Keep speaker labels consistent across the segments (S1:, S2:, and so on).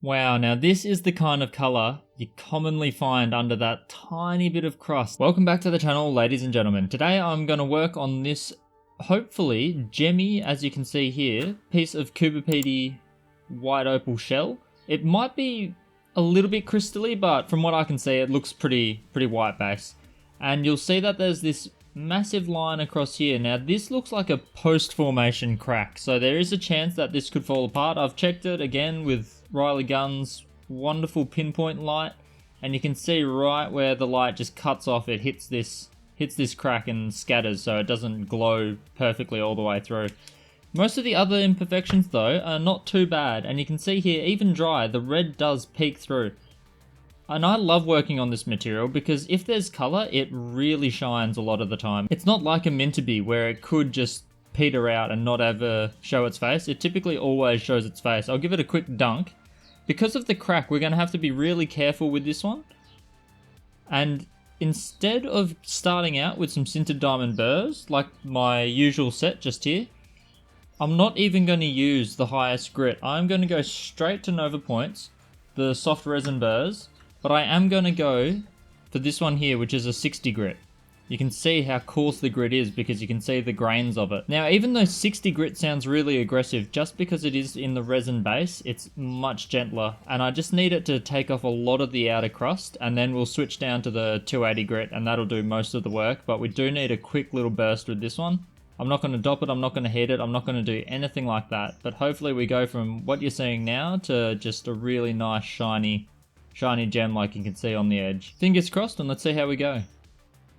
S1: Wow, now this is the kind of colour you commonly find under that tiny bit of crust. Welcome back to the channel, ladies and gentlemen. Today I'm going to work on this, hopefully, gemmy, as you can see here, piece of Cooperpedy white opal shell. It might be a little bit crystally, but from what I can see, it looks pretty white base. And you'll see that there's this massive line across here. Now this looks like a post-formation crack, so there is a chance that this could fall apart. I've checked it again with Riley Gunn's wonderful pinpoint light, and you can see right where the light just cuts off, it hits this crack and scatters, so it doesn't glow perfectly all the way through. Most of the other imperfections though are not too bad, and you can see here, even dry, the red does peek through. And I love working on this material because if there's colour, it really shines a lot of the time. It's not like a Mintaby where it could just peter out and not ever show its face. It typically always shows its face. I'll give it a quick dunk. Because of the crack, we're going to have to be really careful with this one. And instead of starting out with some sintered diamond burrs, like my usual set just here, I'm not even going to use the highest grit. I'm going to go straight to Nova Points, the soft resin burrs, but I am going to go for this one here, which is a 60 grit. You can see how coarse the grit is because you can see the grains of it. Now, even though 60 grit sounds really aggressive, just because it is in the resin base, it's much gentler. And I just need it to take off a lot of the outer crust, and then we'll switch down to the 280 grit, and that'll do most of the work. But we do need a quick little burst with this one. I'm not going to dop it, I'm not going to heat it, I'm not going to do anything like that. But hopefully we go from what you're seeing now to just a really nice shiny gem like you can see on the edge. Fingers crossed, and let's see how we go.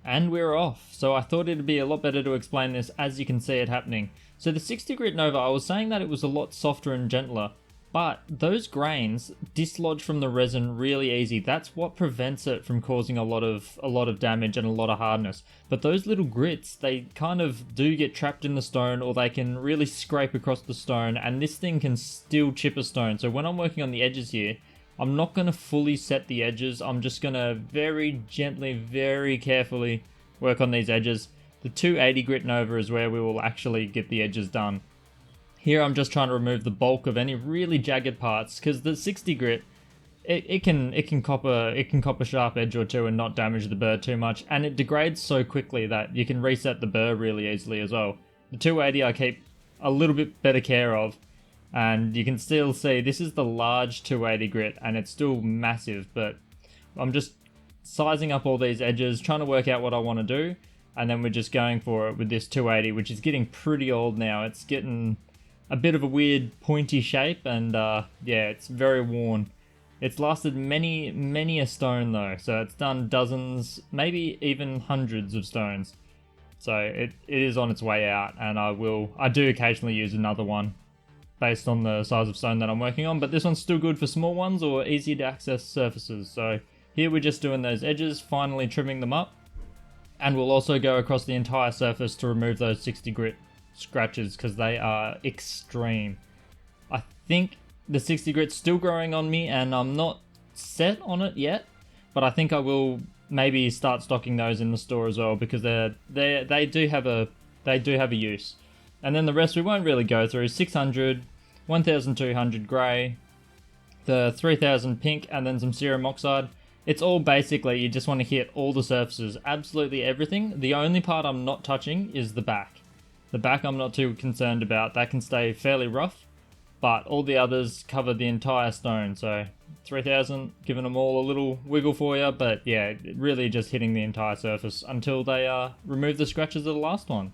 S1: And we're off. So I thought it'd be a lot better to explain this as you can see it happening. So the 60 grit Nova, I was saying that it was a lot softer and gentler, but those grains dislodge from the resin really easy. That's what prevents it from causing a lot of damage and a lot of hardness. But those little grits, they kind of do get trapped in the stone, or they can really scrape across the stone, and this thing can still chip a stone. So when I'm working on the edges here, I'm not going to fully set the edges. I'm just going to very gently, very carefully work on these edges. The 280 grit Nova is where we will actually get the edges done. Here I'm just trying to remove the bulk of any really jagged parts, because the 60 grit, it can cop a sharp edge or two and not damage the burr too much, and it degrades so quickly that you can reset the burr really easily as well. The 280 I keep a little bit better care of. And you can still see this is the large 280 grit, and it's still massive, but I'm just sizing up all these edges, trying to work out what I want to do, and then we're just going for it with this 280, which is getting pretty old now. It's getting a bit of a weird pointy shape, and yeah, it's very worn. It's lasted many a stone though, so it's done dozens, maybe even hundreds of stones. So it is on its way out, and I do occasionally use another one based on the size of stone that I'm working on, but this one's still good for small ones or easy to access surfaces. So here we're just doing those edges, finally trimming them up, and we'll also go across the entire surface to remove those 60 grit scratches because they are extreme. I think the 60 grit's still growing on me, and I'm not set on it yet, but I think I will maybe start stocking those in the store as well, because they do have a use. And then the rest we won't really go through. 600, 1200 grey, the 3000 pink, and then some serum oxide. It's all basically, you just want to hit all the surfaces, absolutely everything. The only part I'm not touching is the back. The back I'm not too concerned about, that can stay fairly rough, but all the others cover the entire stone. So 3000, giving them all a little wiggle for you, but yeah, really just hitting the entire surface until they remove the scratches of the last one.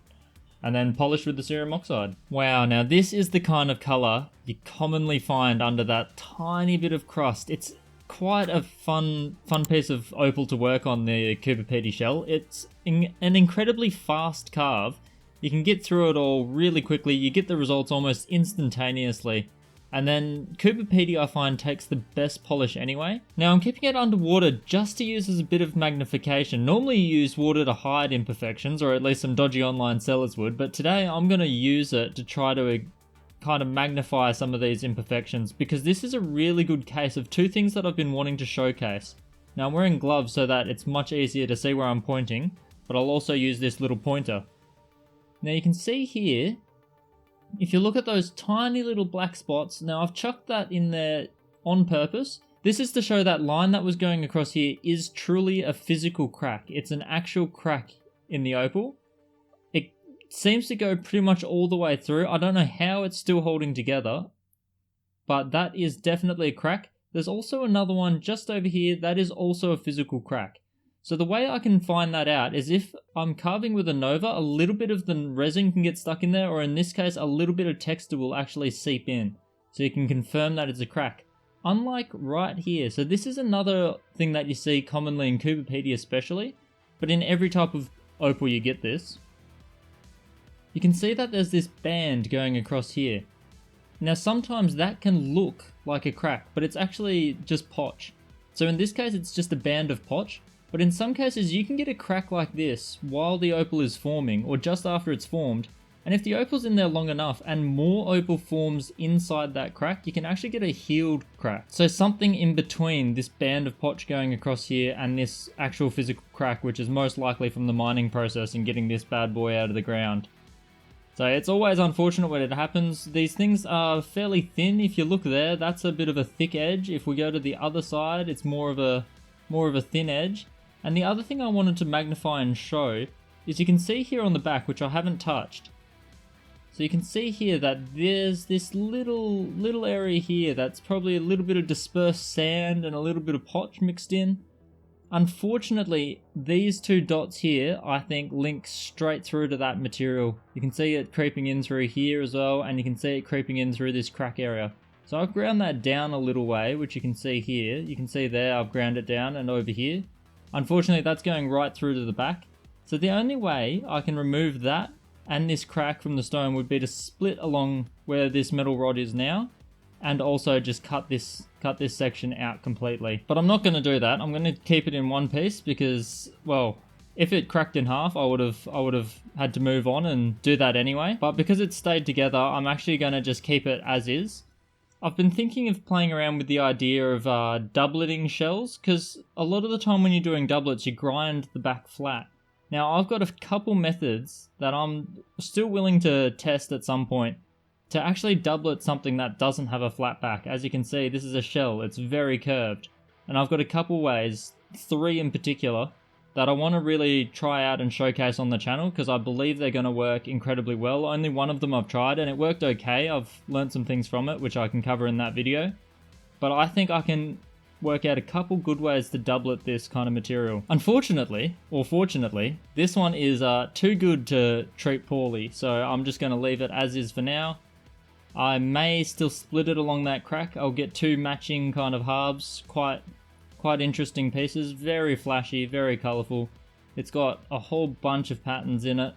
S1: And then polish with the serum oxide. Wow, now this is the kind of colour you commonly find under that tiny bit of crust. It's quite a fun piece of opal to work on, the Cooperpedy shell. It's an incredibly fast carve. You can get through it all really quickly. You get the results almost instantaneously. And then Cooperpedy I find takes the best polish anyway. Now I'm keeping it underwater just to use as a bit of magnification. Normally you use water to hide imperfections, or at least some dodgy online sellers would, but today I'm going to use it to try to kind of magnify some of these imperfections, because this is a really good case of two things that I've been wanting to showcase. Now I'm wearing gloves so that it's much easier to see where I'm pointing, but I'll also use this little pointer. Now you can see here, if you look at those tiny little black spots, now I've chucked that in there on purpose. This is to show that line that was going across here is truly a physical crack. It's an actual crack in the opal. It seems to go pretty much all the way through. I don't know how it's still holding together, but that is definitely a crack. There's also another one just over here that is also a physical crack. So the way I can find that out is if I'm carving with a Nova, a little bit of the resin can get stuck in there, or in this case, a little bit of texture will actually seep in. So you can confirm that it's a crack. Unlike right here, so this is another thing that you see commonly in Cooperpedia especially, but in every type of opal you get this. You can see that there's this band going across here. Now sometimes that can look like a crack, but it's actually just potch. So in this case it's just a band of potch, but in some cases you can get a crack like this while the opal is forming, or just after it's formed, and if the opal's in there long enough and more opal forms inside that crack, you can actually get a healed crack. So something in between this band of potch going across here and this actual physical crack, which is most likely from the mining process and getting this bad boy out of the ground. So it's always unfortunate when it happens. These things are fairly thin. If you look there, that's a bit of a thick edge. If we go to the other side, it's more of a thin edge. And the other thing I wanted to magnify and show is you can see here on the back, which I haven't touched. So you can see here that there's this little area here that's probably a little bit of dispersed sand and a little bit of potch mixed in. Unfortunately, these two dots here, I think, link straight through to that material. You can see it creeping in through here as well, and you can see it creeping in through this crack area. So I've ground that down a little way, which you can see here. You can see there I've ground it down and over here. Unfortunately, that's going right through to the back. So the only way I can remove that and this crack from the stone would be to split along where this metal rod is now, and also just cut this section out completely. But I'm not going to do that. I'm going to keep it in one piece because, well, if it cracked in half, I would have had to move on and do that anyway. But because it stayed together, I'm actually going to just keep it as is. I've been thinking of playing around with the idea of doubleting shells, because a lot of the time when you're doing doublets, you grind the back flat. Now, I've got a couple methods that I'm still willing to test at some point to actually doublet something that doesn't have a flat back. As you can see, this is a shell. It's very curved. And I've got a couple ways, 3 in particular, that I want to really try out and showcase on the channel because I believe they're going to work incredibly well. Only one of them I've tried and it worked okay. I've learned some things from it, which I can cover in that video. But I think I can work out a couple good ways to doublet this kind of material. Unfortunately, or fortunately, this one is too good to treat poorly. So I'm just going to leave it as is for now. I may still split it along that crack. I'll get 2 matching kind of halves, quite interesting pieces, very flashy, very colourful. It's got a whole bunch of patterns in it,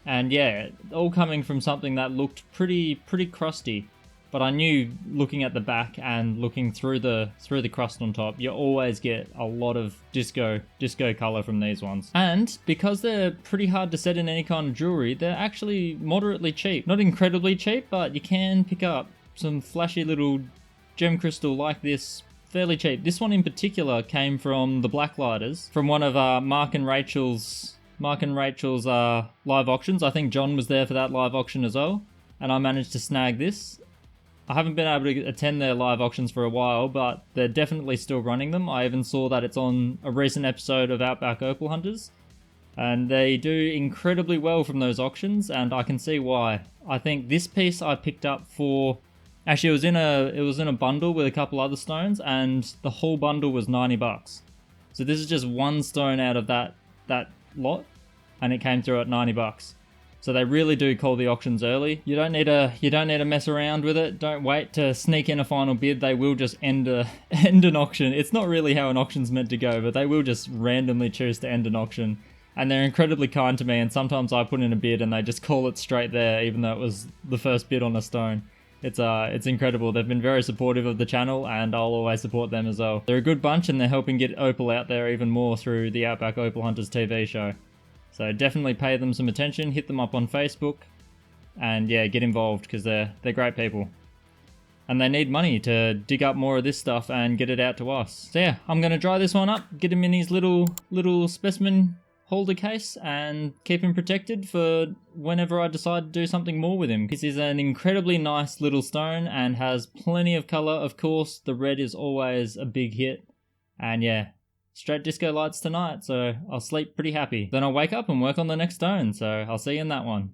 S1: and yeah, all coming from something that looked pretty crusty. But I knew looking at the back and looking through the crust on top, you always get a lot of disco color from these ones. And because they're pretty hard to set in any kind of jewelry, they're actually moderately cheap. Not incredibly cheap, but you can pick up some flashy little gem crystal like this fairly cheap. This one in particular came from the Blacklighters, from one of Mark and Rachel's live auctions. I think John was there for that live auction as well, and I managed to snag this. I haven't been able to attend their live auctions for a while, but they're definitely still running them. I even saw that it's on a recent episode of Outback Opal Hunters, and they do incredibly well from those auctions, and I can see why. I think this piece I picked up for, actually it was in a bundle with a couple other stones, and the whole bundle was $90. So this is just one stone out of that lot, and it came through at $90. So they really do call the auctions early. You don't need to mess around with it. Don't wait to sneak in a final bid. They will just end an auction. It's not really how an auction's meant to go, but they will just randomly choose to end an auction. And they're incredibly kind to me, and sometimes I put in a bid and they just call it straight there, even though it was the first bid on a stone. It's incredible. They've been very supportive of the channel, and I'll always support them as well. They're a good bunch, and they're helping get Opal out there even more through the Outback Opal Hunters TV show. So definitely pay them some attention, hit them up on Facebook, and yeah, get involved because they're great people. And they need money to dig up more of this stuff and get it out to us. So yeah, I'm going to dry this one up, get them in these little specimen holder case and keep him protected for whenever I decide to do something more with him, because he's an incredibly nice little stone and has plenty of color. Of course, the red is always a big hit, and yeah, straight disco lights tonight, so I'll sleep pretty happy. Then I'll wake up and work on the next stone, so I'll see you in that one.